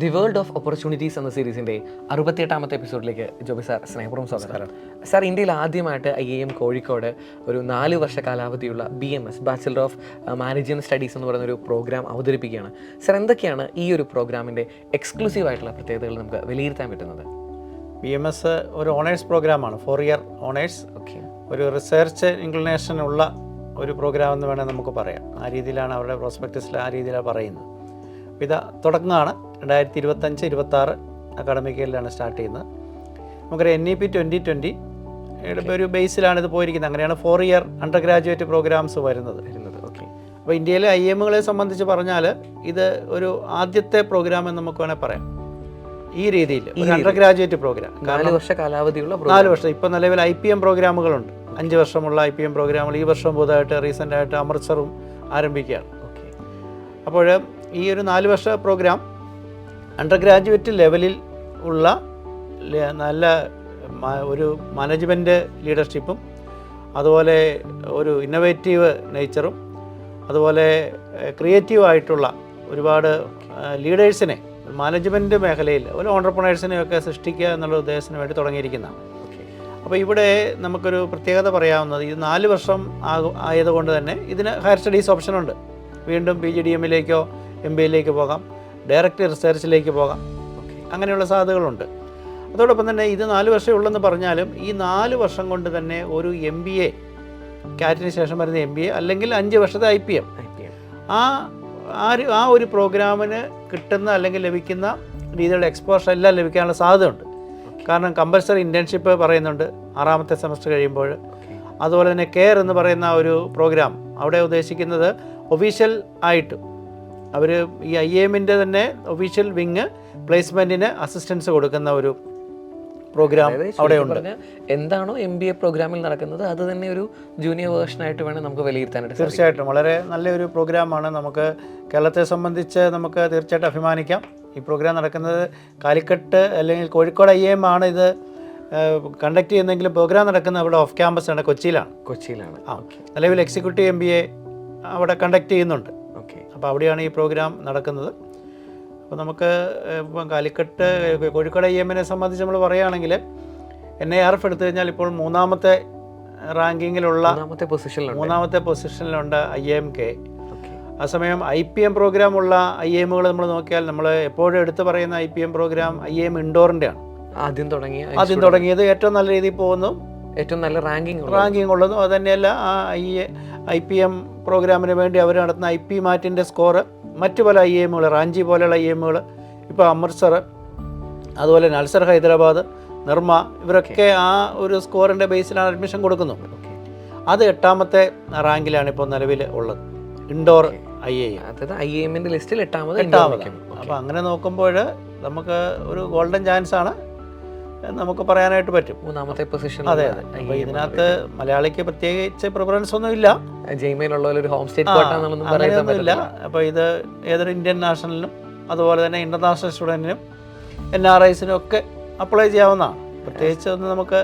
The world of opportunities എന്ന സീരീസിൻ്റെ 68ാമത്തെ എപ്പിസോഡിലേക്ക് Joby sir സ്നേഹപൂർവ്വം സ്വാഗതം. സാർ, ഇന്ത്യയിൽ ആദ്യമായിട്ട് IIM കോഴിക്കോട് ഒരു 4 വർഷ കാലാവധിയുള്ള BMS bachelor of management studies എന്ന് പറയുന്നൊരു പ്രോഗ്രാം അവതരിപ്പിക്കുകയാണ്. സാർ, എന്തൊക്കെയാണ് ഈ ഒരു പ്രോഗ്രാമിൻ്റെ എക്സ്ക്ലൂസീവ് ആയിട്ടുള്ള പ്രത്യേകതകൾ നമുക്ക് വിലയിരുത്താൻ പറ്റുന്നത്? BMS ഒരു ഓണേഴ്സ് പ്രോഗ്രാമാണ്, 4 ഇയർ ഓണേഴ്സ്. ഓക്കെ, ഒരു റിസർച്ച് ഇൻക്ലിനേഷൻ ഉള്ള ഒരു പ്രോഗ്രാം എന്ന് വേണമെങ്കിൽ നമുക്ക് പറയാം. ആ രീതിയിലാണ് അവരുടെ പ്രോസ്പെക്ടസിൽ ആ രീതിയിലാണ് പറയുന്നത്. അപ്പോൾ ഇത് തുടക്കമാണ് 2025-26 അക്കാഡമിക് ഇയറിലാണ് സ്റ്റാർട്ട് ചെയ്യുന്നത്. നമുക്കറിയാം NEP 2020 ഒരു ബേസിലാണ് ഇത് പോയിരിക്കുന്നത്. അങ്ങനെയാണ് 4 ഇയർ അണ്ടർ ഗ്രാജുവേറ്റ് പ്രോഗ്രാംസ് വരുന്നത്. ഓക്കെ. അപ്പോൾ ഇന്ത്യയിലെ IIMകളെ സംബന്ധിച്ച് പറഞ്ഞാൽ ഇത് ഒരു ആദ്യത്തെ പ്രോഗ്രാം എന്ന് നമുക്ക് വേണമെങ്കിൽ പറയാം. ഈ രീതിയിൽ ഒരു അണ്ടർ ഗ്രാജുവേറ്റ് പ്രോഗ്രാം 4 വർഷ കാലാവധിയുള്ള 4 വർഷം. ഇപ്പോൾ നിലവിൽ IPM പ്രോഗ്രാമുകളുണ്ട്, 5 വർഷമുള്ള IPM പ്രോഗ്രാമുകൾ. ഈ വർഷം പുതുതായിട്ട് റീസെൻ്റായിട്ട് അമൃത്സറും ആരംഭിക്കുകയാണ്. ഓക്കെ. അപ്പോൾ ഈ ഒരു 4 വർഷ പ്രോഗ്രാം അണ്ടർ ഗ്രാജുവേറ്റ് ലെവലിൽ ഉള്ള നല്ല ഒരു മാനേജ്മെൻറ്റ് ലീഡർഷിപ്പും അതുപോലെ ഒരു ഇന്നോവേറ്റീവ് നേച്ചറും അതുപോലെ ക്രിയേറ്റീവായിട്ടുള്ള ഒരുപാട് ലീഡേഴ്സിനെ മാനേജ്മെൻറ്റ് മേഖലയിൽ ഒരു ഓൺട്രപ്രണേഴ്സിനെയൊക്കെ സൃഷ്ടിക്കുക എന്നുള്ള ഉദ്ദേശത്തിന് വേണ്ടി തുടങ്ങിയിരിക്കുന്നതാണ്. അപ്പോൾ ഇവിടെ നമുക്കൊരു പ്രത്യേകത പറയാവുന്നത്, ഇത് 4 വർഷം ആയതുകൊണ്ട് തന്നെ ഇതിന് ഹയർ സ്റ്റഡീസ് ഓപ്ഷനുണ്ട്. വീണ്ടും PGDM-ലേക്കോ MBA-യിലേക്ക് പോകാം, ഡയറക്റ്റ് റിസർച്ചിലേക്ക് പോകാം, അങ്ങനെയുള്ള സാധ്യതകളുണ്ട്. അതോടൊപ്പം തന്നെ ഇത് 4 വർഷമേ ഉള്ളെന്ന് പറഞ്ഞാലും ഈ 4 വർഷം കൊണ്ട് തന്നെ ഒരു MBA, കാറ്റിന് ശേഷം വരുന്ന MBA അല്ലെങ്കിൽ 5 വർഷത്തെ IPM, ആ ഒരു പ്രോഗ്രാമിന് കിട്ടുന്ന അല്ലെങ്കിൽ ലഭിക്കുന്ന രീതിയിലുള്ള എക്സ്പോഷർ എല്ലാം ലഭിക്കാനുള്ള സാധ്യതയുണ്ട്. കാരണം കമ്പൽസറി ഇൻറ്റേൺഷിപ്പ് പറയുന്നുണ്ട് 6ാമത്തെ സെമസ്റ്റർ കഴിയുമ്പോൾ. അതുപോലെ തന്നെ കെയർ എന്ന് പറയുന്ന ഒരു പ്രോഗ്രാം, അവിടെ ഉദ്ദേശിക്കുന്നത് ഒഫീഷ്യൽ ആയിട്ട് അവർ ഈ IIM-ൻ്റെ തന്നെ ഒഫീഷ്യൽ വിങ് പ്ലേസ്മെൻറ്റിന് അസിസ്റ്റൻസ് കൊടുക്കുന്ന ഒരു പ്രോഗ്രാം അവിടെ ഉണ്ട്. എന്താണോ MBA പ്രോഗ്രാമിൽ നടക്കുന്നത് അത് തന്നെ ഒരു ജൂനിയർ വേർഷനായിട്ട് വേണം നമുക്ക് വിലയിരുത്താനായിട്ട്. തീർച്ചയായിട്ടും വളരെ നല്ലൊരു പ്രോഗ്രാമാണ്. നമുക്ക് കേരളത്തെ സംബന്ധിച്ച് നമുക്ക് തീർച്ചയായിട്ടും അഭിമാനിക്കാം. ഈ പ്രോഗ്രാം നടക്കുന്നത് കാലിക്കട്ട് അല്ലെങ്കിൽ കോഴിക്കോട് IIM ആണ് ഇത് കണ്ടക്ട് ചെയ്യുന്നതെങ്കിലും പ്രോഗ്രാം നടക്കുന്നത് അവിടെ ഓഫ് ക്യാമ്പസാണ്, കൊച്ചിയിലാണ്. നിലവിൽ എക്സിക്യൂട്ടീവ് MBA അവിടെ കണ്ടക്ട് ചെയ്യുന്നുണ്ട്. അപ്പോൾ അവിടെയാണ് ഈ പ്രോഗ്രാം നടക്കുന്നത്. അപ്പോൾ നമുക്ക് ഇപ്പം കാലിക്കട്ട് കോഴിക്കോട് IIM-നെ സംബന്ധിച്ച് നമ്മൾ പറയുകയാണെങ്കിൽ NIRF എടുത്തു കഴിഞ്ഞാൽ ഇപ്പോൾ 3ാമത്തെ റാങ്കിങ്ങിലുള്ള 3ാമത്തെ പൊസിഷനിലുണ്ട് IIMK. ആ സമയം IPM പ്രോഗ്രാം ഉള്ള IIMകൾ നമ്മൾ നോക്കിയാൽ നമ്മൾ എപ്പോഴും എടുത്ത് പറയുന്ന IPM പ്രോഗ്രാം IIM ഇൻഡോറിൻ്റെയാണ് ആദ്യം തുടങ്ങിയത്. ഏറ്റവും നല്ല രീതിയിൽ പോകുന്നു, ഏറ്റവും നല്ല റാങ്കിങ് ഉള്ളതും. അതുതന്നെയല്ല ആ IPM പ്രോഗ്രാമിന് വേണ്ടി അവർ നടത്തുന്ന IP മാറ്റിൻ്റെ സ്കോറ് മറ്റു പല IIMകൾ, റാഞ്ചി പോലെയുള്ള IIMകൾ, ഇപ്പോൾ അമൃത്സർ, അതുപോലെ നൽസർ ഹൈദരാബാദ്, നിർമ്മ, ഇവരൊക്കെ ആ ഒരു സ്കോറിൻ്റെ ബേസിലാണ് അഡ്മിഷൻ കൊടുക്കുന്നത്. അത് 8ാമത്തെ റാങ്കിലാണ് ഇപ്പോൾ നിലവിൽ ഉള്ളത്, ഇൻഡോർ IIM. അതായത് IIM-ൻ്റെ ലിസ്റ്റിൽ 8ാമത്. അപ്പോൾ അങ്ങനെ നോക്കുമ്പോൾ നമുക്ക് ഒരു ഗോൾഡൻ ചാൻസ് ആണ് നമുക്ക് പറയാനായിട്ട് പറ്റും. 3ാമത്തെ പൊസിഷൻ. അതെ. അപ്പോൾ ഇതിനകത്ത് മലയാളിക്ക് പ്രത്യേകിച്ച് പ്രിഫറൻസ് ഒന്നുമില്ല, ജയ്മയിലുള്ള ഹോം സ്റ്റേറ്റ് ഇല്ല. അപ്പോൾ ഇത് ഏതൊരു ഇന്ത്യൻ നാഷണലിനും അതുപോലെ തന്നെ ഇൻ്റർനാഷണൽ സ്റ്റുഡൻറ്റിനും NRIസിനും ഒക്കെ അപ്ലൈ ചെയ്യാവുന്നതാണ്. പ്രത്യേകിച്ച് ഒന്നും നമുക്ക്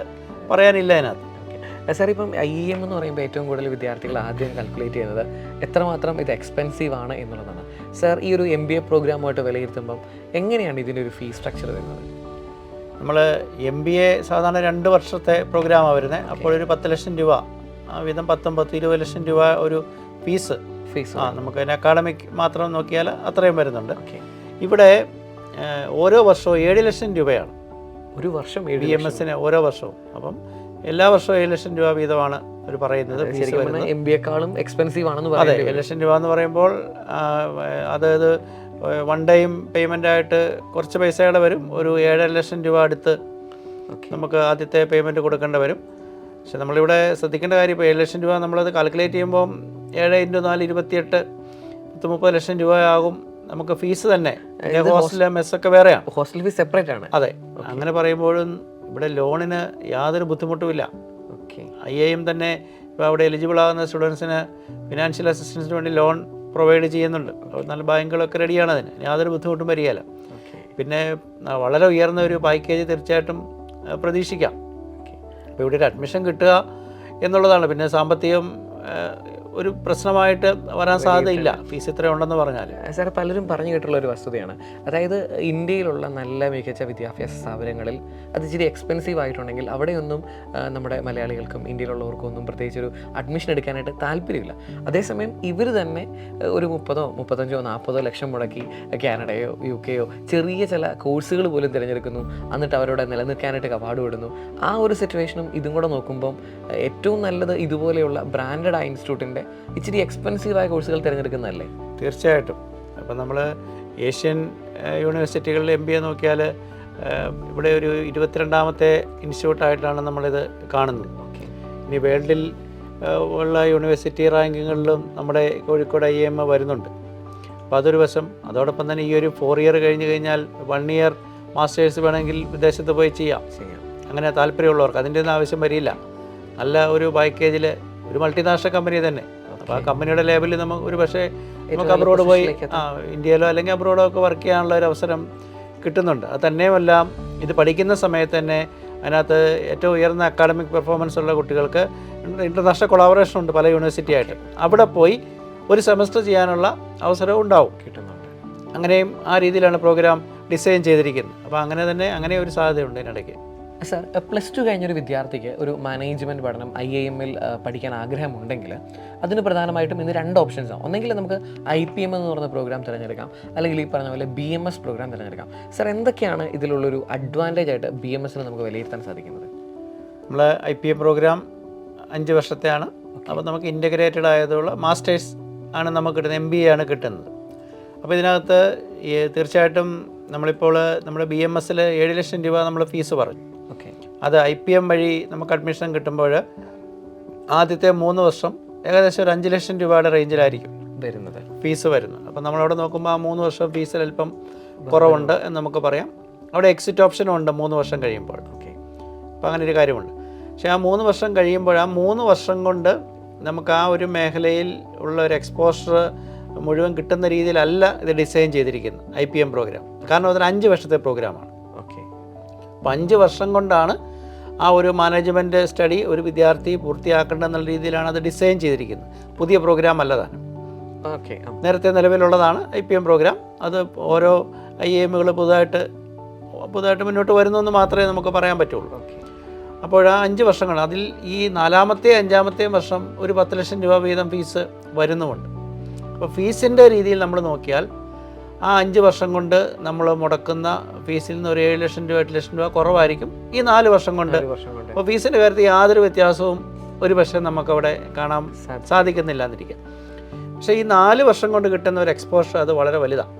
പറയാനില്ല അതിനകത്ത്. സാർ, ഇപ്പം IIM എന്ന് പറയുമ്പോൾ ഏറ്റവും കൂടുതൽ വിദ്യാർത്ഥികൾ ആദ്യം കാൽക്കുലേറ്റ് ചെയ്യുന്നത് എത്രമാത്രം ഇത് എക്സ്പെൻസീവ് ആണ് എന്നുള്ളതാണ്. സാർ, ഈ ഒരു MBA പ്രോഗ്രാമായിട്ട് വിലയിരുത്തുമ്പം എങ്ങനെയാണ് ഇതിൻ്റെ ഒരു ഫീസ് സ്ട്രക്ചർ വരുന്നത്? നമ്മൾ MBA സാധാരണ 2 വർഷത്തെ പ്രോഗ്രാമാണ് വരുന്നത്. അപ്പോൾ ഒരു 10 ലക്ഷം രൂപ വീതം 19-20 ലക്ഷം രൂപ ഒരു ഫീസ് നമുക്ക് അക്കാഡമിക് മാത്രം നോക്കിയാൽ അത്രയും വരുന്നുണ്ട്. ഇവിടെ ഓരോ വർഷവും 7 ലക്ഷം രൂപയാണ് ഒരു വർഷം BMS-ന് ഓരോ വർഷവും. അപ്പം എല്ലാ വർഷവും 7 ലക്ഷം രൂപ വീതമാണ് അവർ പറയുന്നത്. MBA-ക്കാളും എക്സ്പെൻസീവ് ആണെന്ന് അതെ. 7 ലക്ഷം രൂപ എന്ന് പറയുമ്പോൾ അതായത് 1 ടൈം പേയ്മെൻ്റായിട്ട് കുറച്ച് പൈസയുടെ വരും. ഒരു 7 ലക്ഷം രൂപ അടുത്ത് നമുക്ക് ആദ്യത്തെ പേയ്മെൻറ്റ് കൊടുക്കേണ്ടി വരും. പക്ഷെ നമ്മളിവിടെ ശ്രദ്ധിക്കേണ്ട കാര്യം, ഇപ്പോൾ 7 ലക്ഷം രൂപ നമ്മളത് കാൽക്കുലേറ്റ് ചെയ്യുമ്പോൾ 7 × 4 28 30 ലക്ഷം രൂപയാകും നമുക്ക് ഫീസ് തന്നെ. ഹോസ്റ്റൽ മെസ്സൊക്കെ വേറെയാണ്, ഹോസ്റ്റൽ ഫീസ് സെപ്പറേറ്റ് ആണ്. അതെ. അങ്ങനെ പറയുമ്പോഴും ഇവിടെ ലോണിന് യാതൊരു ബുദ്ധിമുട്ടുമില്ല. IIM തന്നെ ഇപ്പോൾ അവിടെ എലിജിബിൾ ആകുന്ന സ്റ്റുഡൻസിന് ഫിനാൻഷ്യൽ അസിസ്റ്റൻസിന് വേണ്ടി ലോൺ പ്രൊവൈഡ് ചെയ്യുന്നുണ്ട്. നല്ല ബാങ്കുകളൊക്കെ റെഡിയാണ്, അതിന് യാതൊരു ബുദ്ധിമുട്ടും വരികയില്ല. പിന്നെ വളരെ ഉയർന്ന ഒരു പാക്കേജ് തീർച്ചയായിട്ടും പ്രതീക്ഷിക്കാം. അപ്പോൾ ഇവിടെ ഒരു അഡ്മിഷൻ കിട്ടുക എന്നുള്ളതാണ്. പിന്നെ സാമ്പത്തികം ഒരു പ്രശ്നമായിട്ട് വരാൻ സാധ്യതയില്ല ഫീസ് ഇത്ര ഉണ്ടെന്ന് പറഞ്ഞാൽ. സാർ പലരും പറഞ്ഞു കേട്ടുള്ള ഒരു വസ്തുതയാണ്, അതായത് ഇന്ത്യയിലുള്ള നല്ല മികച്ച വിദ്യാഭ്യാസ സ്ഥാപനങ്ങളിൽ അത് ഇച്ചിരി എക്സ്പെൻസീവ് ആയിട്ടുണ്ടെങ്കിൽ അവിടെയൊന്നും നമ്മുടെ മലയാളികൾക്കും ഇന്ത്യയിലുള്ളവർക്കും ഒന്നും പ്രത്യേകിച്ച് ഒരു അഡ്മിഷൻ എടുക്കാനായിട്ട് താല്പര്യമില്ല. അതേസമയം ഇവർ തന്നെ ഒരു 30, 35, 40 ലക്ഷം മുടക്കി കാനഡയോ UK ചെറിയ ചില കോഴ്സുകൾ പോലും തിരഞ്ഞെടുക്കുന്നു, എന്നിട്ട് അവരോട് നിലനിൽക്കാനായിട്ട് കവാടുവിടുന്നു. ആ ഒരു സിറ്റുവേഷനും ഇതും കൂടെ നോക്കുമ്പം ഏറ്റവും നല്ലത് ഇതുപോലെയുള്ള ബ്രാൻഡഡ് ആയ ഇൻസ്റ്റിറ്റ്യൂട്ടിൻ്റെ ഇച്ചിരി എക്സ്പെൻസീവായ കോഴ്സുകൾ തിരഞ്ഞെടുക്കുന്നതല്ലേ? തീർച്ചയായിട്ടും. അപ്പം നമ്മൾ ഏഷ്യൻ യൂണിവേഴ്സിറ്റികളിൽ MBA നോക്കിയാൽ ഇവിടെ ഒരു 22ാമത്തെ ഇൻസ്റ്റിറ്റ്യൂട്ടായിട്ടാണ് നമ്മളിത് കാണുന്നത്. ഇനി വേൾഡിൽ ഉള്ള യൂണിവേഴ്സിറ്റി റാങ്കിങ്ങുകളിലും നമ്മുടെ കോഴിക്കോട് IIM വരുന്നുണ്ട്. അപ്പോൾ അതൊരു വശം. അതോടൊപ്പം തന്നെ ഈ ഒരു 4 ഇയർ കഴിഞ്ഞ് കഴിഞ്ഞാൽ 1 ഇയർ മാസ്റ്റേഴ്സ് വേണമെങ്കിൽ വിദേശത്ത് പോയി ചെയ്യാം. അങ്ങനെ താല്പര്യമുള്ളവർക്ക് അതിൻ്റെ ഒന്നും ആവശ്യം വരില്ല. നല്ല ഒരു പാക്കേജിൽ ഒരു മൾട്ടിനാഷണൽ കമ്പനി തന്നെ. അപ്പോൾ ആ കമ്പനിയുടെ ലേബലിൽ ഒരു പക്ഷേ നമുക്ക് അബ്രോഡ് പോയി ഇന്ത്യയിലോ അല്ലെങ്കിൽ അബ്രോഡോ ഒക്കെ വർക്ക് ചെയ്യാനുള്ള ഒരു അവസരം കിട്ടുന്നുണ്ട്. അത് തന്നെയുമല്ല, ഇത് പഠിക്കുന്ന സമയത്ത് തന്നെ അതിനകത്ത് ഏറ്റവും ഉയർന്ന അക്കാഡമിക് പെർഫോമൻസ് ഉള്ള കുട്ടികൾക്ക് ഇൻ്റർനാഷണൽ കൊളാബറേഷൻ ഉണ്ട് പല യൂണിവേഴ്സിറ്റി ആയിട്ട്. അവിടെ പോയി ഒരു സെമസ്റ്റർ ചെയ്യാനുള്ള അവസരവും ഉണ്ടാവും, കിട്ടുന്നുണ്ട്. അങ്ങനെയും ആ രീതിയിലാണ് പ്രോഗ്രാം ഡിസൈൻ ചെയ്തിരിക്കുന്നത്. അപ്പോൾ അങ്ങനെ ഒരു സാധ്യതയുണ്ട് ഇതിനിടയ്ക്ക്. സാർ, +2 കഴിഞ്ഞൊരു വിദ്യാർത്ഥിക്ക് ഒരു മാനേജ്മെൻറ്റ് പഠനം IIM പഠിക്കാൻ ആഗ്രഹമുണ്ടെങ്കിൽ അതിന് പ്രധാനമായിട്ടും ഇന്ന് 2 ഓപ്ഷൻസാണ്. ഒന്നെങ്കിൽ നമുക്ക് IPM എന്ന് പറയുന്ന പ്രോഗ്രാം തിരഞ്ഞെടുക്കാം, അല്ലെങ്കിൽ ഈ പറഞ്ഞ പോലെ BMS പ്രോഗ്രാം തിരഞ്ഞെടുക്കാം. സാർ, എന്തൊക്കെയാണ് ഇതിലുള്ളൊരു അഡ്വാൻറ്റേജ് ആയിട്ട് BMSന് നമുക്ക് വിലയിരുത്താൻ സാധിക്കുന്നത്? നമ്മൾ IPM പ്രോഗ്രാം 5 വർഷത്തെയാണ്. അപ്പോൾ നമുക്ക് ഇൻ്റഗ്രേറ്റഡ് ആയതുള്ള മാസ്റ്റേഴ്സ് ആണ് നമുക്ക് കിട്ടുന്നത്, MBA ആണ് കിട്ടുന്നത്. അപ്പോൾ ഇതിനകത്ത് തീർച്ചയായിട്ടും നമ്മളിപ്പോൾ നമ്മുടെ BMSൽ 7 ലക്ഷം രൂപ നമ്മൾ ഫീസ് പറഞ്ഞു. അത് IPM വഴി നമുക്ക് അഡ്മിഷൻ കിട്ടുമ്പോൾ ആദ്യത്തെ 3 വർഷം ഏകദേശം ഒരു 5 ലക്ഷം രൂപയുടെ റേഞ്ചിലായിരിക്കും ഫീസ് വരുന്നത്. അപ്പം നമ്മളവിടെ നോക്കുമ്പോൾ ആ 3 വർഷം ഫീസിൽ അല്പം കുറവുണ്ട് എന്ന് നമുക്ക് പറയാം. അവിടെ എക്സിറ്റ് ഓപ്ഷനും ഉണ്ട് 3 വർഷം കഴിയുമ്പോൾ. അപ്പോൾ അങ്ങനെ ഒരു കാര്യമുണ്ട്. പക്ഷേ ആ 3 വർഷം കഴിയുമ്പോൾ ആ 3 വർഷം കൊണ്ട് നമുക്ക് ആ ഒരു മേഖലയിൽ ഉള്ള ഒരു എക്സ്പോഷർ മുഴുവൻ കിട്ടുന്ന രീതിയിലല്ല ഇത് ഡിസൈൻ ചെയ്തിരിക്കുന്നത് IPM പ്രോഗ്രാം. കാരണം അതൊരു 5 വർഷത്തെ പ്രോഗ്രാമാണ്. അപ്പോൾ 5 വർഷം കൊണ്ടാണ് ആ ഒരു മാനേജ്മെൻറ്റ് സ്റ്റഡി ഒരു വിദ്യാർത്ഥി പൂർത്തിയാക്കേണ്ടെന്നുള്ള രീതിയിലാണ് അത് ഡിസൈൻ ചെയ്തിരിക്കുന്നത്. പുതിയ പ്രോഗ്രാം അല്ലതാണ്, നേരത്തെ നിലവിലുള്ളതാണ് IPM പ്രോഗ്രാം. അത് ഓരോ IIMകൾ പുതുതായിട്ട് മുന്നോട്ട് വരുന്നെന്ന് മാത്രമേ നമുക്ക് പറയാൻ പറ്റുള്ളൂ. അപ്പോൾ ആ 5 വർഷങ്ങൾ, അതിൽ ഈ 4ാമത്തെയും 5ാമത്തെയും വർഷം ഒരു 10 ലക്ഷം രൂപ വീതം ഫീസ് വരുന്നുമുണ്ട്. അപ്പോൾ ഫീസിൻ്റെ രീതിയിൽ നമ്മൾ നോക്കിയാൽ ആ 5 വർഷം കൊണ്ട് നമ്മൾ മുടക്കുന്ന ഫീസിൽ നിന്ന് ഒരു 7 ലക്ഷം രൂപ 8 ലക്ഷം രൂപ കുറവായിരിക്കും ഈ 4 വർഷം കൊണ്ട്. അപ്പോൾ ഫീസിൻ്റെ കാര്യത്തിൽ യാതൊരു വ്യത്യാസവും ഒരു പക്ഷേ നമുക്കവിടെ കാണാൻ സാധിക്കുന്നില്ല എന്നിരിക്കുക. പക്ഷേ ഈ 4 വർഷം കൊണ്ട് കിട്ടുന്ന ഒരു എക്സ്പോഷർ അത് വളരെ വലുതാണ്.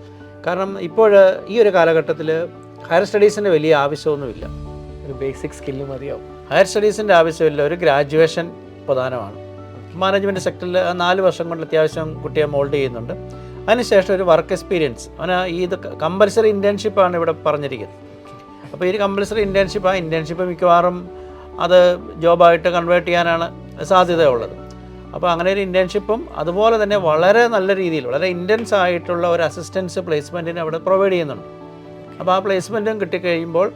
കാരണം ഇപ്പോൾ ഈ ഒരു കാലഘട്ടത്തിൽ ഹയർ സ്റ്റഡീസിൻ്റെ വലിയ ആവശ്യമൊന്നുമില്ല, ഒരു ബേസിക് സ്കില്ല് മതിയാവും. ഹയർ സ്റ്റഡീസിൻ്റെ ആവശ്യമില്ല, ഒരു ഗ്രാജുവേഷൻ പ്രധാനമാണ്. മാനേജ്മെൻറ്റ് സെക്ടറിൽ 4 വർഷം കൊണ്ട് അത്യാവശ്യം കുട്ടിയെ മോൾഡ് ചെയ്യുന്നുണ്ട്. അതിനുശേഷം ഒരു വർക്ക് എക്സ്പീരിയൻസ്, ഇത് കമ്പൽസറി ഇൻറ്റേൺഷിപ്പാണ് ഇവിടെ പറഞ്ഞിരിക്കുന്നത്. അപ്പോൾ ഈ കമ്പൽസറി ഇൻറ്റേൺഷിപ്പ്, ആ ഇൻറ്റേൺഷിപ്പ് മിക്കവാറും അത് ജോബായിട്ട് കൺവേർട്ട് ചെയ്യാനാണ് സാധ്യതയുള്ളത്. അപ്പോൾ അങ്ങനെ ഒരു ഇൻറ്റേൺഷിപ്പും അതുപോലെ തന്നെ വളരെ നല്ല രീതിയിൽ വളരെ ഇൻറ്റൻസ് ആയിട്ടുള്ള ഒരു അസിസ്റ്റൻസ് പ്ലേസ്മെൻറ്റിന് അവിടെ പ്രൊവൈഡ് ചെയ്യുന്നുണ്ട്. അപ്പോൾ ആ പ്ലേസ്മെൻറ്റും കിട്ടിക്കഴിയുമ്പോൾ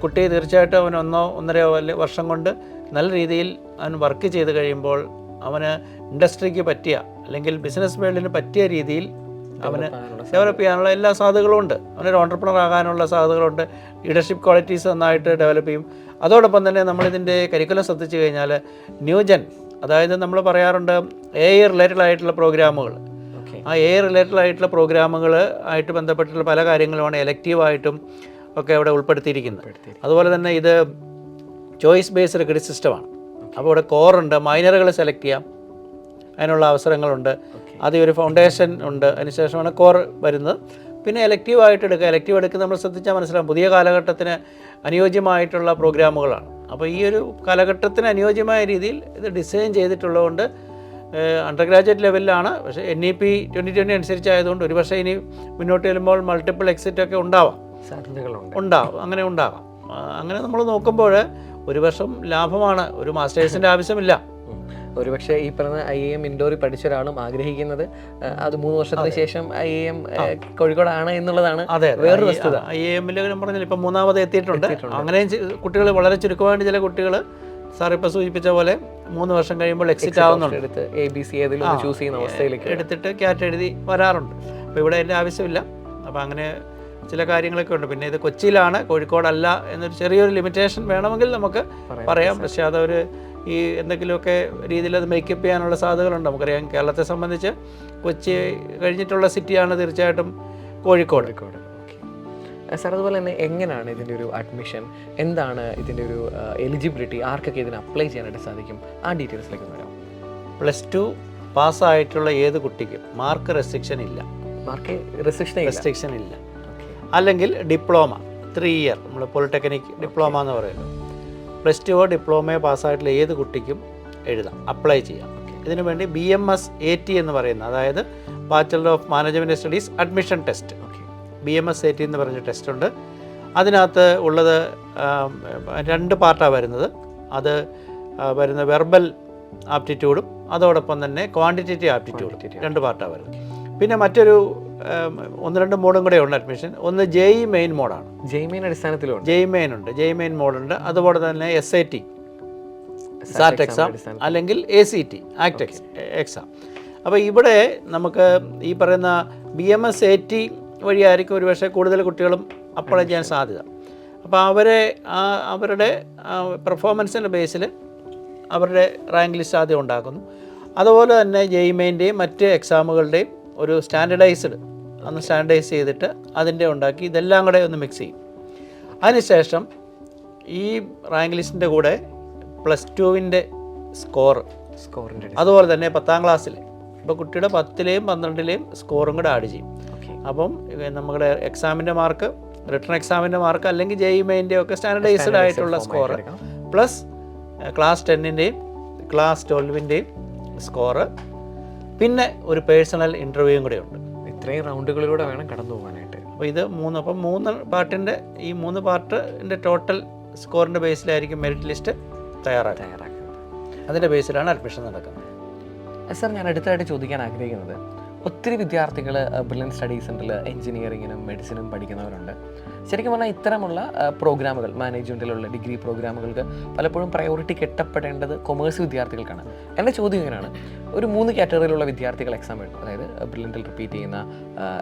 കുട്ടി തീർച്ചയായിട്ടും അവൻ 1-1.5 വർഷം കൊണ്ട് നല്ല രീതിയിൽ അവൻ വർക്ക് ചെയ്ത് കഴിയുമ്പോൾ അവന് ഇൻഡസ്ട്രിക്ക് പറ്റിയ അല്ലെങ്കിൽ ബിസിനസ് വേൾഡിന് പറ്റിയ രീതിയിൽ അവന് ഡെവലപ്പ് ചെയ്യാനുള്ള എല്ലാ സാധ്യതകളും ഉണ്ട്. അവനൊരു ഓൺട്രപ്രണർ ആകാനുള്ള സാധ്യതകളുണ്ട്. ലീഡർഷിപ്പ് ക്വാളിറ്റീസ് നന്നായിട്ട് ഡെവലപ്പ് ചെയ്യും. അതോടൊപ്പം തന്നെ നമ്മളിതിൻ്റെ കരിക്കുലം ശ്രദ്ധിച്ചു കഴിഞ്ഞാൽ ന്യൂജൻ, അതായത് നമ്മൾ പറയാറുണ്ട് AI റിലേറ്റഡ് ആയിട്ടുള്ള പ്രോഗ്രാമുകൾ. ആ AI റിലേറ്റഡ് ആയിട്ടുള്ള പ്രോഗ്രാമുകൾ ആയിട്ട് ബന്ധപ്പെട്ടിട്ടുള്ള പല കാര്യങ്ങളുമാണ് എലക്റ്റീവായിട്ടും ഒക്കെ അവിടെ ഉൾപ്പെടുത്തിയിരിക്കുന്നത്. അതുപോലെ തന്നെ ഇത് ചോയ്സ് ബേസ്ഡ് ക്രെഡിറ്റ് സിസ്റ്റമാണ്. അപ്പോൾ ഇവിടെ കോറുണ്ട്, മൈനറുകൾ സെലക്ട് ചെയ്യാം, അതിനുള്ള അവസരങ്ങളുണ്ട്. ആദ്യം ഒരു ഫൗണ്ടേഷൻ ഉണ്ട്, അതിനുശേഷമാണ് കോർ വരുന്നത്. പിന്നെ എലക്റ്റീവായിട്ട് എലക്റ്റീവ് എടുക്കുന്ന നമ്മൾ ശ്രദ്ധിച്ചാൽ മനസ്സിലാവും പുതിയ കാലഘട്ടത്തിന് അനുയോജ്യമായിട്ടുള്ള പ്രോഗ്രാമുകളാണ്. അപ്പോൾ ഈ ഒരു കാലഘട്ടത്തിന് അനുയോജ്യമായ രീതിയിൽ ഇത് ഡിസൈൻ ചെയ്തിട്ടുള്ളതുകൊണ്ട് അണ്ടർ ഗ്രാജുവേറ്റ് ലെവലിലാണ്. പക്ഷേ NEP 2020 അനുസരിച്ചായതുകൊണ്ട് ഒരു പക്ഷേ ഇനി മുന്നോട്ട് ചെല്ലുമ്പോൾ മൾട്ടിപ്പിൾ എക്സിറ്റൊക്കെ ഉണ്ടാവാം, അങ്ങനെ ഉണ്ടാകാം. അങ്ങനെ നമ്മൾ നോക്കുമ്പോൾ ഒരു വർഷം ലാഭമാണ്, ഒരു മാസ്റ്റേഴ്സിൻ്റെ ആവശ്യമില്ല. ഒരുപക്ഷെ ഈ പറഞ്ഞ IIM ഇൻഡോറിൽ പഠിച്ച ഒരാളും ആഗ്രഹിക്കുന്നത് അത് 3 വർഷത്തിന് ശേഷം IIM കോഴിക്കോടാണ് എന്നുള്ളതാണ് വേറൊരു വസ്തുത. IIM പറഞ്ഞാൽ ഇപ്പം 3ാമത് എത്തിയിട്ടുണ്ട്. അങ്ങനെയും കുട്ടികൾ വളരെ ചുരുക്കമായിട്ട് ചില കുട്ടികൾ സാർ ഇപ്പോൾ സൂചിപ്പിച്ച പോലെ 3 വർഷം കഴിയുമ്പോൾ എക്സിറ്റ് ആവുന്നുണ്ട്. എടുത്ത് ABC ഏതെങ്കിലും ചൂസ് ചെയ്യുന്ന അവസ്ഥയിലേക്ക് എടുത്തിട്ട് ക്യാറ്റ് എഴുതി വരാറുണ്ട്. അപ്പോൾ ഇവിടെ അതിൻ്റെ ആവശ്യമില്ല. അപ്പോൾ അങ്ങനെ ചില കാര്യങ്ങളൊക്കെ ഉണ്ട്. പിന്നെ ഇത് കൊച്ചിയിലാണ്, കോഴിക്കോടല്ല എന്നൊരു ചെറിയൊരു ലിമിറ്റേഷൻ വേണമെങ്കിൽ നമുക്ക് പറയാം. പക്ഷേ അതൊരു ഈ എന്തെങ്കിലുമൊക്കെ രീതിയിൽ അത് മേക്കപ്പ് ചെയ്യാനുള്ള സാധ്യതകളുണ്ട്. നമുക്കറിയാം കേരളത്തെ സംബന്ധിച്ച് കൊച്ചി കഴിഞ്ഞിട്ടുള്ള സിറ്റിയാണ് തീർച്ചയായിട്ടും കോഴിക്കോട്. സാർ, അതുപോലെ തന്നെ എങ്ങനെയാണ് ഇതിൻ്റെ ഒരു അഡ്മിഷൻ, എന്താണ് ഇതിൻ്റെ ഒരു എലിജിബിലിറ്റി, ആർക്കൊക്കെ ഇതിന് അപ്ലൈ ചെയ്യാനായിട്ട് സാധിക്കും, ആ ഡീറ്റെയിൽസിലേക്ക് വരാം. +2 പാസ്സായിട്ടുള്ള ഏത് കുട്ടിക്കും മാർക്ക് റെസ്ട്രിക്ഷൻ ഇല്ല. മാർക്ക് റെസ്ട്രിക്ഷൻ ഇല്ല. അല്ലെങ്കിൽ ഡിപ്ലോമ 3 ഇയർ, നമ്മൾ പോളിടെക്നിക് ഡിപ്ലോമ എന്ന് പറയുന്നത്, +2 ഡിപ്ലോമയോ പാസ്സായിട്ടുള്ള ഏത് കുട്ടിക്കും എഴുതാം, അപ്ലൈ ചെയ്യാം. ഇതിനു വേണ്ടി BMS AT എന്ന് പറയുന്ന, അതായത് bachelor of management studies admission test, BMS AT എന്ന് പറഞ്ഞ ടെസ്റ്റ് ഉണ്ട്. അതിനകത്ത് ഉള്ളത് 2 പാർട്ടാണ് വരുന്നത്. അത് വരുന്ന വെർബൽ ആപ്റ്റിറ്റ്യൂഡും അതോടൊപ്പം തന്നെ ക്വാണ്ടിറ്റേറ്റീവ് ആപ്റ്റിറ്റ്യൂഡും 2 പാർട്ടാണ് വരുന്നത്. പിന്നെ മറ്റൊരു 1-2 മോഡും കൂടെ ഉണ്ട് അഡ്മിഷൻ. ഒന്ന് JEE മെയിൻ മോഡാണ്. JEE അടിസ്ഥാനത്തിലുണ്ട്. JEE മെയിൻ ഉണ്ട്, JEE മെയിൻ മോഡുണ്ട്. അതുപോലെ തന്നെ SAT സാറ്റ് എക്സാം അല്ലെങ്കിൽ ACT ആക്ട് എക്സാം. അപ്പോൾ ഇവിടെ നമുക്ക് ഈ പറയുന്ന BMS AT വഴിയായിരിക്കും ഒരുപക്ഷെ കൂടുതൽ കുട്ടികളും അപ്ലൈ ചെയ്യാൻ സാധ്യത. അപ്പോൾ അവരുടെ പെർഫോമൻസിൻ്റെ ബേസിൽ അവരുടെ റാങ്ക് ലിസ്റ്റ് ആദ്യം ഉണ്ടാക്കുന്നു. അതുപോലെ തന്നെ JEE മെയിൻ്റെയും മറ്റ് എക്സാമുകളുടെയും ഒരു സ്റ്റാൻഡർഡൈസ്ഡ് സ്റ്റാൻഡർഡൈസ് ചെയ്തിട്ട് അതിൻ്റെ ഉണ്ടാക്കി ഇതെല്ലാം കൂടെ ഒന്ന് മിക്സ് ചെയ്യും. അതിനുശേഷം ഈ റാങ്ക് ലിസ്റ്റിൻ്റെ കൂടെ +2 സ്കോറിൻ്റെ അതുപോലെ തന്നെ 10ാം ക്ലാസ്സിലെ, ഇപ്പോൾ കുട്ടിയുടെ 10ലെയും 12ലെയും സ്കോറും കൂടെ ആഡ് ചെയ്യും. അപ്പം നമ്മുടെ എക്സാമിൻ്റെ മാർക്ക്, റിട്ടൺ എക്സാമിൻ്റെ മാർക്ക്, അല്ലെങ്കിൽ JEE മെയിൻ്റെ ഒക്കെ സ്റ്റാൻഡർഡൈസ്ഡ് ആയിട്ടുള്ള സ്കോർ പ്ലസ് ക്ലാസ് 10ൻ്റെയും ക്ലാസ് 12ൻ്റെയും സ്കോറ്, പിന്നെ ഒരു പേഴ്സണൽ ഇൻ്റർവ്യൂവും കൂടെ ഉണ്ട്. ഇത്രയും റൗണ്ടുകളിലൂടെ വേണം കടന്നു പോകാനായിട്ട്. അപ്പോൾ ഇത് 3 പാർട്ടിൻ്റെ ഈ 3 പാർട്ടിൻ്റെ ടോട്ടൽ സ്കോറിൻ്റെ ബേസിലായിരിക്കും മെറിറ്റ് ലിസ്റ്റ് തയ്യാറാക്കുന്നത്. അതിൻ്റെ ബേസിലാണ് അഡ്മിഷൻ നടക്കുന്നത്. സാർ, ഞാൻ അടുത്തായിട്ട് ചോദിക്കാൻ ആഗ്രഹിക്കുന്നത്, ഒത്തിരി വിദ്യാർത്ഥികൾ ബ്രില്യൻ സ്റ്റഡി സെൻറ്ററിൽ എഞ്ചിനീയറിങ്ങിനും മെഡിസിനും പഠിക്കുന്നവരുണ്ട്. ശരിക്കും പറഞ്ഞാൽ ഇത്തരമുള്ള പ്രോഗ്രാമുകൾ, മാനേജ്മെൻറ്റിലുള്ള ഡിഗ്രി പ്രോഗ്രാമുകൾക്ക് പലപ്പോഴും പ്രയോറിറ്റി കിട്ടപ്പെടേണ്ടത് കൊമേഴ്സ് വിദ്യാർത്ഥികൾക്കാണ്. എൻ്റെ ചോദ്യം ഇങ്ങനെയാണ്, ഒരു 3 കാറ്റഗറിയിലുള്ള വിദ്യാർത്ഥികൾ എക്സാം എഴുതും. അതായത് ബ്രില്യൻറ്റിൽ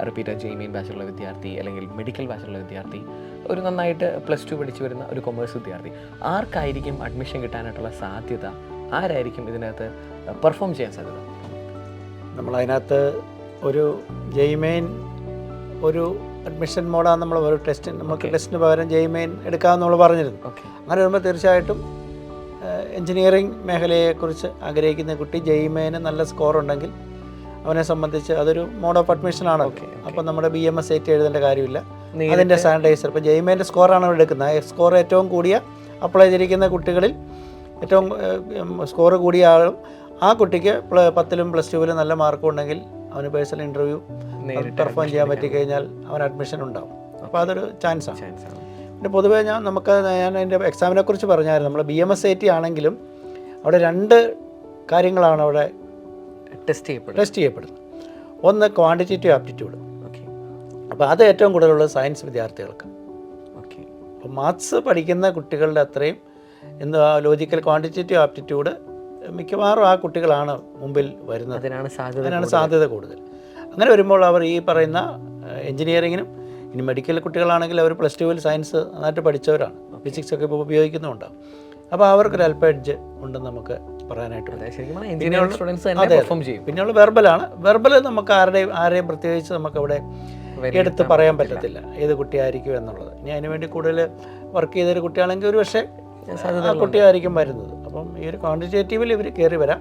റിപ്പീറ്റർ JEE മെയിൻ ബാച്ചിലുള്ള വിദ്യാർത്ഥി, അല്ലെങ്കിൽ മെഡിക്കൽ ബാച്ചിലുള്ള വിദ്യാർത്ഥി, ഒരു നന്നായിട്ട് +2 പഠിച്ചു വരുന്ന ഒരു കൊമേഴ്സ് വിദ്യാർത്ഥി. ആർക്കായിരിക്കും അഡ്മിഷൻ കിട്ടാനായിട്ടുള്ള സാധ്യത? ആരായിരിക്കും ഇതിനകത്ത് പെർഫോം ചെയ്യാൻ സാധ്യത? നമ്മളതിനകത്ത് ഒരു JEE മെയിൻ ഒരു അഡ്മിഷൻ മോഡാണ്. നമ്മൾ ഒരു നമുക്ക് ടെസ്റ്റിന് പകരം JEE മെയിൻ എടുക്കാമെന്ന് നമ്മൾ പറഞ്ഞിരുന്നു. അങ്ങനെ വരുമ്പോൾ തീർച്ചയായിട്ടും എൻജിനീയറിംഗ് മേഖലയെക്കുറിച്ച് ആഗ്രഹിക്കുന്ന കുട്ടി JEE മെയിന് നല്ല സ്കോർ ഉണ്ടെങ്കിൽ അവനെ സംബന്ധിച്ച് അതൊരു മോഡ് ഓഫ് അഡ്മിഷനാണ്. അപ്പോൾ നമ്മുടെ BMS AT എഴുതേണ്ട കാര്യമില്ല. അതിൻ്റെ സ്റ്റാൻഡർഡൈസർ ഇപ്പോൾ JEE മെയിൻ്റെ സ്കോറാണ് അവിടെ എടുക്കുന്നത്. സ്കോർ ഏറ്റവും കൂടിയ അപ്ലൈ ചെയ്തിരിക്കുന്ന കുട്ടികളിൽ ഏറ്റവും സ്കോർ കൂടിയ ആളും ആ കുട്ടിക്ക് 10ലും +2ലും നല്ല മാർക്കും ഉണ്ടെങ്കിൽ അവന് പേഴ്സണൽ ഇൻ്റർവ്യൂ പെർഫോം ചെയ്യാൻ പറ്റിക്കഴിഞ്ഞാൽ അവൻ അഡ്മിഷൻ ഉണ്ടാവും. അപ്പോൾ അതൊരു ചാൻസാണ്. പിന്നെ പൊതുവേ ഞാൻ അതിൻ്റെ എക്സാമിനെ കുറിച്ച് പറഞ്ഞായിരുന്നു. നമ്മൾ BMS AT ആണെങ്കിലും അവിടെ 2 കാര്യങ്ങളാണ് അവിടെ ടെസ്റ്റ് ചെയ്യപ്പെടുന്നത്. ഒന്ന് ക്വാണ്ടിറ്റേറ്റീവ് ആപ്റ്റിറ്റ്യൂഡ്. അപ്പോൾ അത് ഏറ്റവും കൂടുതലുള്ളത് സയൻസ് വിദ്യാർത്ഥികൾക്ക്. അപ്പോൾ മാത്സ് പഠിക്കുന്ന കുട്ടികളുടെ അത്രയും ലോജിക്കൽ ക്വാണ്ടിറ്റേറ്റീവ് ആപ്റ്റിറ്റ്യൂഡ് മിക്കവാറും ആ കുട്ടികളാണ് മുമ്പിൽ വരുന്നത്. അതിനാണ് സാധ്യത കൂടുതൽ. അങ്ങനെ വരുമ്പോൾ അവർ ഈ പറയുന്ന എൻജിനീയറിങ്ങിനും, ഇനി മെഡിക്കൽ കുട്ടികളാണെങ്കിൽ അവർ +2 സയൻസ് നന്നായിട്ട് പഠിച്ചവരാണ്, ഫിസിക്സ് ഒക്കെ ഇപ്പോൾ ഉപയോഗിക്കുന്നുണ്ടാവും. അപ്പോൾ അവർക്കൊരു അല്പ എഡ്ജ് ഉണ്ടെന്ന് നമുക്ക് പറയാനായിട്ട്. പിന്നെയുള്ള വെർബലാണ്. വെർബൽ നമുക്ക് ആരെയും പ്രത്യേകിച്ച് നമുക്കവിടെ എടുത്ത് പറയാൻ പറ്റത്തില്ല ഏത് കുട്ടിയായിരിക്കും എന്നുള്ളത്. ഇനി അതിനുവേണ്ടി കൂടുതൽ വർക്ക് ചെയ്തൊരു കുട്ടിയാണെങ്കിൽ ഒരു പക്ഷേ ആ കുട്ടിയായിരിക്കും വരുന്നത്. അപ്പം ഈ ഒരു ക്വാണ്ടിറ്റേറ്റീവിൽ ഇവർ കയറി വരാം.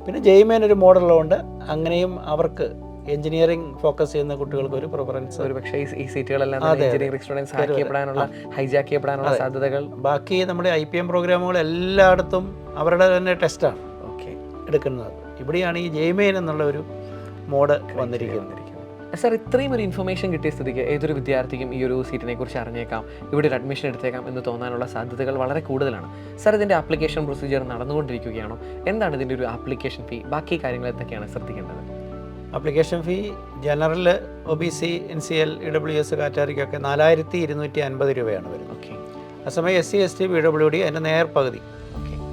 പിന്നെ JEE മെയിൻ ഒരു മോഡലുള്ളതുകൊണ്ട് അങ്ങനെയും അവർക്ക് എഞ്ചിനീയറിംഗ് ഫോക്കസ് ചെയ്യുന്ന കുട്ടികൾക്ക് ഒരു പ്രിഫറൻസ്. ഒരു പക്ഷേ ഈ സീറ്റുകളെല്ലാം എഞ്ചിനീയറിംഗ് സ്റ്റുഡൻസ് ഹൈജാക്ക് ചെയ്യപ്പെടാനുള്ള സാധ്യതകൾ. ബാക്കി നമ്മുടെ IPM പ്രോഗ്രാമുകൾ എല്ലായിടത്തും അവരുടെ തന്നെ ടെസ്റ്റാണ് എടുക്കുന്നത്. ഇവിടെയാണ് ഈ JEE മെയിൻ എന്നുള്ള ഒരു മോഡ് വന്നിരിക്കുന്നത്. സാർ, ഇത്രയും ഒരു ഇൻഫർമേഷൻ കിട്ടിയ സ്ഥിതിക്ക് ഏതൊരു വിദ്യാർത്ഥിക്കും ഈ ഒരു സീറ്റിനെ കുറിച്ച് അറിഞ്ഞേക്കാം, ഇവിടെ ഒരു അഡ്മിഷൻ എടുത്തേക്കാം എന്ന് തോന്നാനുള്ള സാധ്യതകൾ വളരെ കൂടുതലാണ്. സാർ, ഇതിൻ്റെ ആപ്ലിക്കേഷൻ പ്രൊസീജിയർ നടന്നുകൊണ്ടിരിക്കുകയാണോ? എന്താണ് ഇതിൻ്റെ ഒരു ആപ്ലിക്കേഷൻ ഫീ? ബാക്കി കാര്യങ്ങൾ എന്തൊക്കെയാണ് ശ്രദ്ധിക്കേണ്ടത്? Application fee general, OBC, NCL, EWS കാറ്റഗറിക്കൊക്കെ 4250 രൂപയാണ് വരുന്നത്. അതേസമയം SC, ST, PWD അതിൻ്റെ നേർപകുതി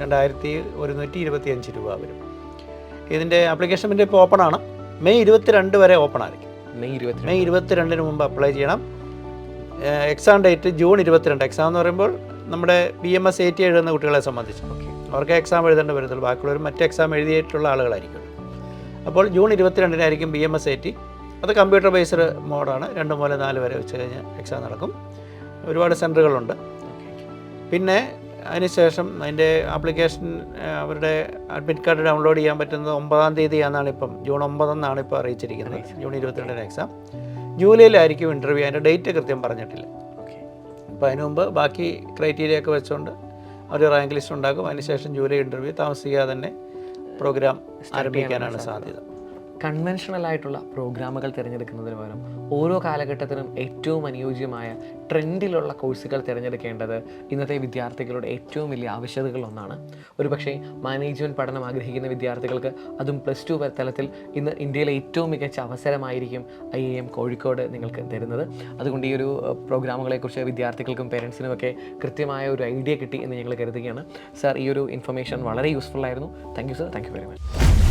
2125 രൂപ വരും. ഇതിൻ്റെ ആപ്ലിക്കേഷൻ പിന്നെ ഇപ്പോൾ ഓപ്പണാണ്. മെയ് 22 വരെ ഓപ്പൺ ആയിരിക്കും. മെയ് 22 മുമ്പ് അപ്ലൈ ചെയ്യണം. Exam date June 22. എക്സാം എന്ന് പറയുമ്പോൾ നമ്മുടെ BMS AT എഴുതുന്ന കുട്ടികളെ സംബന്ധിച്ച് അവർക്ക് എക്സാം എഴുതേണ്ടി വരത്തുള്ളൂ. ബാക്കിയുള്ളവർ മറ്റ് എക്സാം എഴുതിയിട്ടുള്ള ആളുകളായിരിക്കും. അപ്പോൾ ജൂൺ 22 BMS AT. അത് കമ്പ്യൂട്ടർ ബേസ്ഡ് മോഡാണ്. 2 മുതൽ 4 വരെ വെച്ച് കഴിഞ്ഞ് എക്സാം നടക്കും. ഒരുപാട് സെൻറ്ററുകളുണ്ട്. പിന്നെ അതിനുശേഷം അതിൻ്റെ ആപ്ലിക്കേഷൻ അവരുടെ അഡ്മിറ്റ് കാർഡ് ഡൗൺലോഡ് ചെയ്യാൻ പറ്റുന്നത് 9-ാം തീയതിയാണെന്നാണ് ഇപ്പം, ജൂൺ 9 എന്നാണ് ഇപ്പോൾ അറിയിച്ചിരിക്കുന്നത്. June 22 exam. ജൂലൈയിലായിരിക്കും ഇൻ്റർവ്യൂ. അതിൻ്റെ ഡേറ്റ് കൃത്യം പറഞ്ഞിട്ടില്ല. അപ്പോൾ അതിന് മുമ്പ് ബാക്കി ക്രൈറ്റീരിയ ഒക്കെ വെച്ചുകൊണ്ട് അവർ റാങ്ക് ലിസ്റ്റ് ഉണ്ടാക്കും. അതിനുശേഷം ജൂലൈ ഇൻ്റർവ്യൂ താമസിക്കാതെ തന്നെ പ്രോഗ്രാം ആരംഭിക്കാനാണ് സാധ്യത. കൺവെൻഷണൽ ആയിട്ടുള്ള പ്രോഗ്രാമുകൾ തിരഞ്ഞെടുക്കുന്നതിന് പകരം ഓരോ കാലഘട്ടത്തിനും ഏറ്റവും അനുയോജ്യമായ ട്രെൻഡിലുള്ള കോഴ്സുകൾ തിരഞ്ഞെടുക്കേണ്ടത് ഇന്നത്തെ വിദ്യാർത്ഥികളുടെ ഏറ്റവും വലിയ ആവശ്യകതകളൊന്നാണ്. ഒരുപക്ഷെ മാനേജ്മെൻറ്റ് പഠനം ആഗ്രഹിക്കുന്ന വിദ്യാർത്ഥികൾക്ക് അതും +2 തലത്തിൽ ഇന്ന് ഇന്ത്യയിലെ ഏറ്റവും മികച്ച അവസരമായിരിക്കും IIM കോഴിക്കോട് നിങ്ങൾക്ക് തരുന്നത്. അതുകൊണ്ട് ഈ ഒരു പ്രോഗ്രാമുകളെക്കുറിച്ച് വിദ്യാർത്ഥികൾക്കും പേരൻസിനുമൊക്കെ കൃത്യമായ ഒരു ഐഡിയ കിട്ടി എന്ന് ഞങ്ങൾ കരുതുകയാണ്. സാർ, ഈ ഒരു ഇൻഫർമേഷൻ വളരെ യൂസ്ഫുൾ ആയിരുന്നു. Thank you sir. Thank you very much.